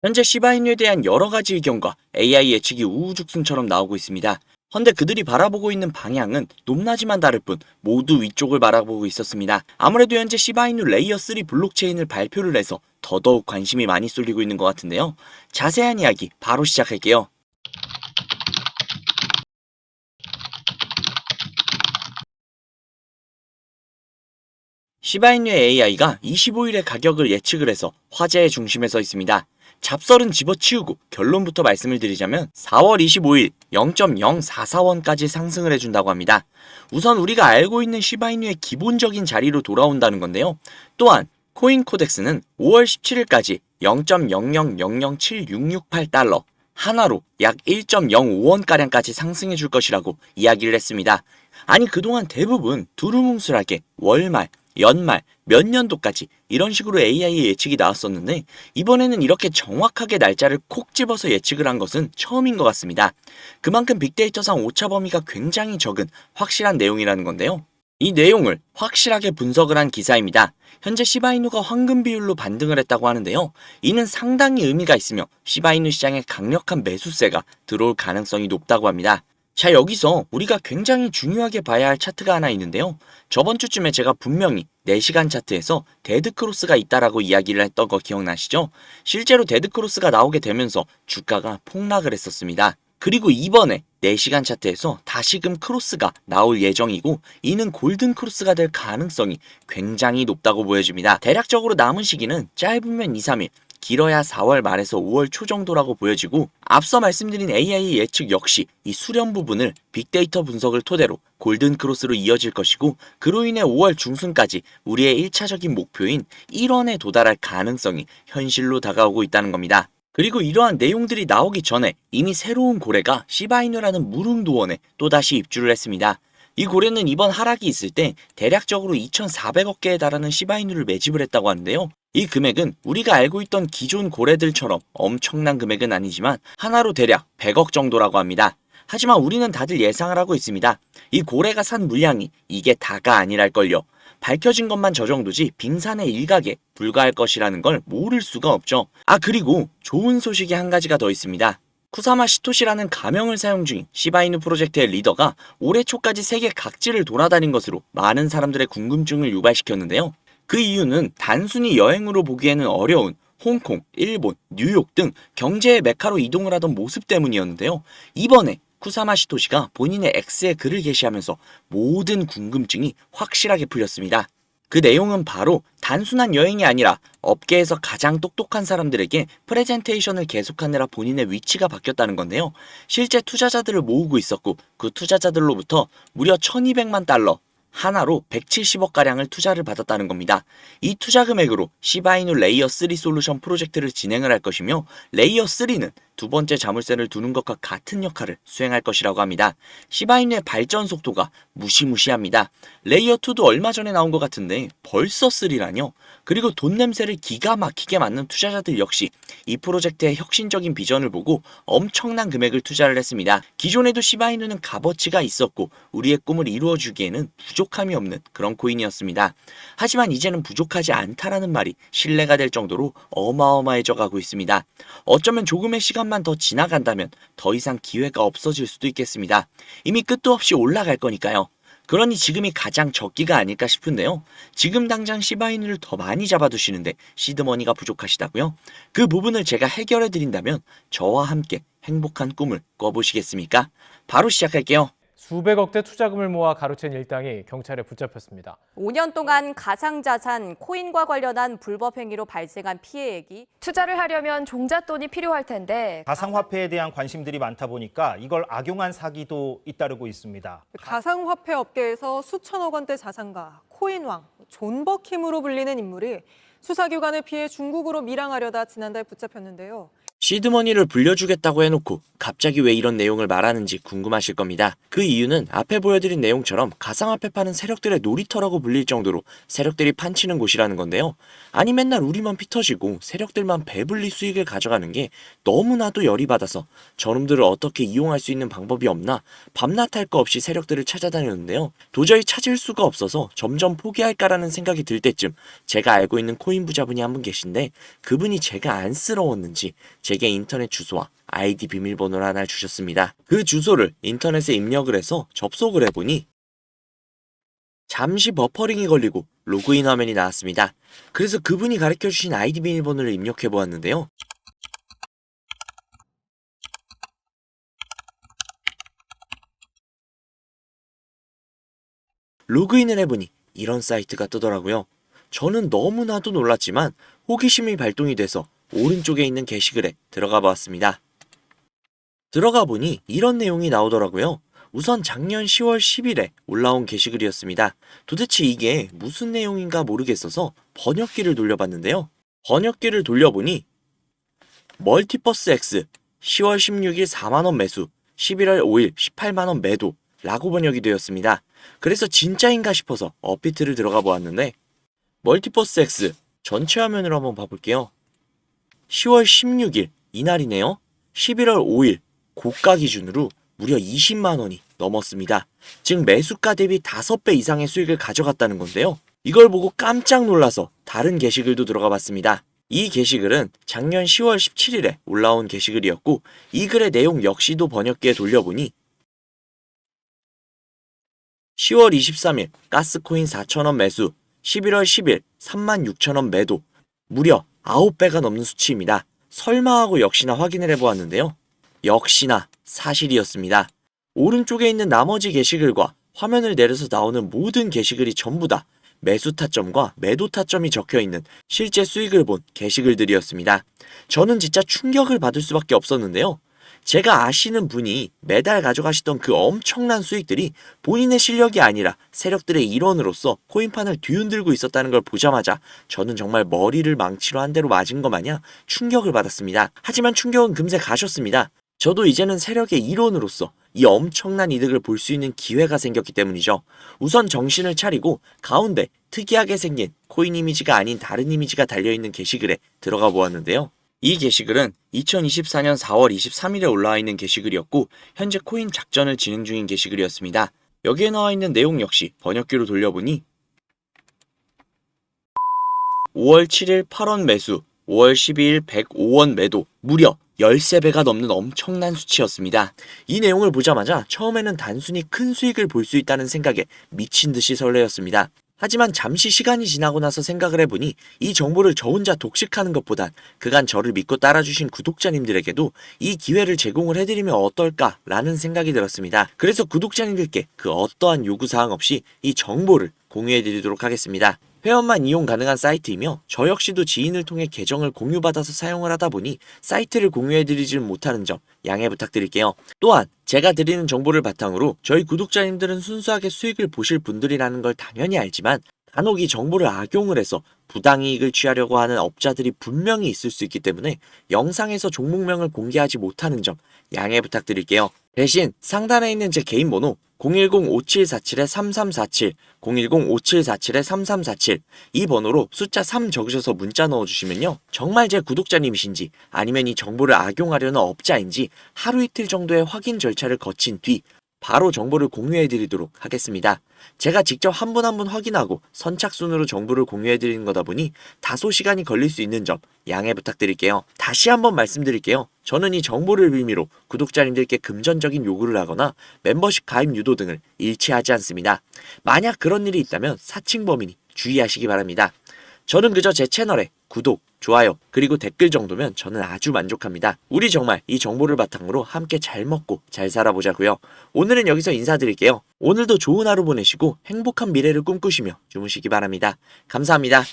현재 시바이누에 대한 여러 가지 의견과 AI 예측이 우후죽순처럼 나오고 있습니다. 헌데 그들이 바라보고 있는 방향은 높낮이만 다를 뿐 모두 위쪽을 바라보고 있었습니다. 아무래도 현재 시바이누 레이어 3 블록체인을 발표를 해서 더더욱 관심이 많이 쏠리고 있는 것 같은데요. 자세한 이야기 바로 시작할게요. 시바이누의 AI가 25일에 가격을 예측을 해서 화제의 중심에 서 있습니다. 잡설은 집어치우고 결론부터 말씀을 드리자면 4월 25일 0.044원까지 상승을 해준다고 합니다. 우선 우리가 알고 있는 시바이누의 기본적인 자리로 돌아온다는 건데요. 또한 코인 코덱스는 5월 17일까지 0.00007668달러 하나로 약 1.05원가량까지 상승해 줄 것이라고 이야기를 했습니다. 아니 그동안 대부분 두루뭉술하게 월말, 연말, 몇 년도까지 이런 식으로 AI의 예측이 나왔었는데 이번에는 이렇게 정확하게 날짜를 콕 집어서 예측을 한 것은 처음인 것 같습니다. 그만큼 빅데이터상 오차 범위가 굉장히 적은 확실한 내용이라는 건데요. 이 내용을 확실하게 분석을 한 기사입니다. 현재 시바이누가 황금 비율로 반등을 했다고 하는데요. 이는 상당히 의미가 있으며 시바이누 시장에 강력한 매수세가 들어올 가능성이 높다고 합니다. 자, 여기서 우리가 굉장히 중요하게 봐야 할 차트가 하나 있는데요. 저번 주쯤에 제가 분명히 4시간 차트에서 데드크로스가 있다라고 이야기를 했던 거 기억나시죠? 실제로 데드크로스가 나오게 되면서 주가가 폭락을 했었습니다. 그리고 이번에 4시간 차트에서 다시금 크로스가 나올 예정이고 이는 골든 크로스가 될 가능성이 굉장히 높다고 보여집니다. 대략적으로 남은 시기는 짧으면 2, 3일, 길어야 4월 말에서 5월 초 정도라고 보여지고 앞서 말씀드린 AI 예측 역시 이 수렴 부분을 빅데이터 분석을 토대로 골든 크로스로 이어질 것이고 그로 인해 5월 중순까지 우리의 1차적인 목표인 1원에 도달할 가능성이 현실로 다가오고 있다는 겁니다. 그리고 이러한 내용들이 나오기 전에 이미 새로운 고래가 시바이누라는 무릉도원에 또다시 입주를 했습니다. 이 고래는 이번 하락이 있을 때 대략적으로 2,400억 개에 달하는 시바이누를 매집을 했다고 하는데요. 이 금액은 우리가 알고 있던 기존 고래들처럼 엄청난 금액은 아니지만 하나로 대략 100억 정도라고 합니다. 하지만 우리는 다들 예상을 하고 있습니다. 이 고래가 산 물량이 이게 다가 아니랄걸요. 밝혀진 것만 저 정도지 빙산의 일각에 불과할 것이라는 걸 모를 수가 없죠. 아 그리고 좋은 소식이 한 가지가 더 있습니다. 쿠사마 시토시라는 가명을 사용 중인 시바이누 프로젝트의 리더가 올해 초까지 세계 각지를 돌아다닌 것으로 많은 사람들의 궁금증을 유발시켰는데요. 그 이유는 단순히 여행으로 보기에는 어려운 홍콩, 일본, 뉴욕 등 경제의 메카로 이동을 하던 모습 때문이었는데요. 이번에 쿠사마 시토시가 본인의 X에 글을 게시하면서 모든 궁금증이 확실하게 풀렸습니다. 그 내용은 바로 단순한 여행이 아니라 업계에서 가장 똑똑한 사람들에게 프레젠테이션을 계속하느라 본인의 위치가 바뀌었다는 건데요. 실제 투자자들을 모으고 있었고 그 투자자들로부터 무려 1200만 달러 하나로 170억가량을 투자를 받았다는 겁니다. 이 투자 금액으로 시바이누 레이어 3 솔루션 프로젝트를 진행을 할 것이며 레이어 3는 두 번째 자물쇠를 두는 것과 같은 역할을 수행할 것이라고 합니다. 시바이누의 발전 속도가 무시무시합니다. 레이어 2도 얼마 전에 나온 것 같은데 벌써 3라뇨? 그리고 돈 냄새를 기가 막히게 맡는 투자자들 역시 이 프로젝트의 혁신적인 비전을 보고 엄청난 금액을 투자를 했습니다. 기존에도 시바이누는 값어치가 있었고 우리의 꿈을 이루어주기에는 부족함이 없는 그런 코인이었습니다. 하지만 이제는 부족하지 않다라는 말이 신뢰가 될 정도로 어마어마해져 가고 있습니다. 어쩌면 조금의 시간만 더 지나간다면 더 이상 기회가 없어질 수도 있겠습니다. 이미 끝도 없이 올라갈 거니까요. 그러니 지금이 가장 적기가 아닐까 싶은데요. 지금 당장 시바이누를 더 많이 잡아두시는데 시드머니가 부족하시다고요? 그 부분을 제가 해결해 드린다면 저와 함께 행복한 꿈을 꿔보시겠습니까? 바로 시작할게요. 수백억대 투자금을 모아 가로챈 일당이 경찰에 붙잡혔습니다. 5년 동안 가상자산, 코인과 관련한 불법 행위로 발생한 피해액이 투자를 하려면 종잣돈이 필요할 텐데 가상화폐에 대한 관심들이 많다 보니까 이걸 악용한 사기도 잇따르고 있습니다. 가상화폐 업계에서 수천억 원대 자산가, 코인왕, 존 버킴으로 불리는 인물이 수사기관을 피해 중국으로 밀항하려다 지난달 붙잡혔는데요. 시드머니를 불려주겠다고 해놓고 갑자기 왜 이런 내용을 말하는지 궁금하실 겁니다. 그 이유는 앞에 보여드린 내용처럼 가상화폐 파는 세력들의 놀이터라고 불릴 정도로 세력들이 판치는 곳이라는 건데요. 아니 맨날 우리만 피 터지고 세력들만 배불리 수익을 가져가는 게 너무나도 열이 받아서 저놈들을 어떻게 이용할 수 있는 방법이 없나 밤낮 할 거 없이 세력들을 찾아다녔는데요. 도저히 찾을 수가 없어서 점점 포기할까라는 생각이 들 때쯤 제가 알고 있는 코인 부자분이 한 분 계신데 그분이 제가 안쓰러웠는지 제게 인터넷 주소와 아이디 비밀번호를 하나 주셨습니다. 그 주소를 인터넷에 입력을 해서 접속을 해보니 잠시 버퍼링이 걸리고 로그인 화면이 나왔습니다. 그래서 그분이 가르쳐주신 아이디 비밀번호를 입력해 보았는데요. 로그인을 해보니 이런 사이트가 뜨더라고요. 저는 너무나도 놀랐지만 호기심이 발동이 돼서 오른쪽에 있는 게시글에 들어가 보았습니다. 들어가 보니 이런 내용이 나오더라고요. 우선 작년 10월 10일에 올라온 게시글이었습니다. 도대체 이게 무슨 내용인가 모르겠어서 번역기를 돌려봤는데요. 번역기를 돌려보니 멀티버스 X 10월 16일 4만원 매수 11월 5일 18만원 매도 라고 번역이 되었습니다. 그래서 진짜인가 싶어서 업비트를 들어가 보았는데 멀티버스 X 전체 화면으로 한번 봐볼게요. 10월 16일 이날이네요. 11월 5일 고가 기준으로 무려 20만원이 넘었습니다. 즉 매수가 대비 5배 이상의 수익을 가져갔다는 건데요. 이걸 보고 깜짝 놀라서 다른 게시글도 들어가 봤습니다. 이 게시글은 작년 10월 17일에 올라온 게시글이었고 이 글의 내용 역시도 번역기에 돌려보니 10월 23일 가스코인 4,000원 매수 11월 10일 36,000원 매도 무려 9배가 넘는 수치입니다. 설마 하고 역시나 확인을 해보았는데요. 역시나 사실이었습니다. 오른쪽에 있는 나머지 게시글과 화면을 내려서 나오는 모든 게시글이 전부 다 매수 타점과 매도 타점이 적혀있는 실제 수익을 본 게시글들이었습니다. 저는 진짜 충격을 받을 수밖에 없었는데요. 제가 아시는 분이 매달 가져가시던 그 엄청난 수익들이 본인의 실력이 아니라 세력들의 일원으로서 코인판을 뒤흔들고 있었다는 걸 보자마자 저는 정말 머리를 망치로 한 대로 맞은 것 마냥 충격을 받았습니다. 하지만 충격은 금세 가셨습니다. 저도 이제는 세력의 일원으로서 이 엄청난 이득을 볼 수 있는 기회가 생겼기 때문이죠. 우선 정신을 차리고 가운데 특이하게 생긴 코인 이미지가 아닌 다른 이미지가 달려있는 게시글에 들어가 보았는데요. 이 게시글은 2024년 4월 23일에 올라와 있는 게시글이었고 현재 코인 작전을 진행 중인 게시글이었습니다. 여기에 나와 있는 내용 역시 번역기로 돌려보니 5월 7일 8원 매수, 5월 12일 105원 매도, 무려 13배가 넘는 엄청난 수치였습니다. 이 내용을 보자마자 처음에는 단순히 큰 수익을 볼 수 있다는 생각에 미친 듯이 설레었습니다. 하지만 잠시 시간이 지나고 나서 생각을 해보니 이 정보를 저 혼자 독식하는 것보단 그간 저를 믿고 따라주신 구독자님들에게도 이 기회를 제공을 해드리면 어떨까라는 생각이 들었습니다. 그래서 구독자님들께 그 어떠한 요구사항 없이 이 정보를 공유해드리도록 하겠습니다. 회원만 이용 가능한 사이트이며 저 역시도 지인을 통해 계정을 공유받아서 사용을 하다 보니 사이트를 공유해드리지는 못하는 점 양해 부탁드릴게요. 또한 제가 드리는 정보를 바탕으로 저희 구독자님들은 순수하게 수익을 보실 분들이라는 걸 당연히 알지만 간혹 이 정보를 악용을 해서 부당이익을 취하려고 하는 업자들이 분명히 있을 수 있기 때문에 영상에서 종목명을 공개하지 못하는 점 양해 부탁드릴게요. 대신 상단에 있는 제 개인 번호 010-5747-3347, 010-5747-3347 이 번호로 숫자 3 적으셔서 문자 넣어주시면요. 정말 제 구독자님이신지 아니면 이 정보를 악용하려는 업자인지 하루 이틀 정도의 확인 절차를 거친 뒤 바로 정보를 공유해드리도록 하겠습니다. 제가 직접 한 분 한 분 확인하고 선착순으로 정보를 공유해드리는 거다 보니 다소 시간이 걸릴 수 있는 점 양해 부탁드릴게요. 다시 한번 말씀드릴게요. 저는 이 정보를 빌미로 구독자님들께 금전적인 요구를 하거나 멤버십 가입 유도 등을 일치하지 않습니다. 만약 그런 일이 있다면 사칭 범인이 주의하시기 바랍니다. 저는 그저 제 채널에 구독, 좋아요, 그리고 댓글 정도면 저는 아주 만족합니다. 우리 정말 이 정보를 바탕으로 함께 잘 먹고 잘 살아보자고요. 오늘은 여기서 인사드릴게요. 오늘도 좋은 하루 보내시고 행복한 미래를 꿈꾸시며 주무시기 바랍니다. 감사합니다.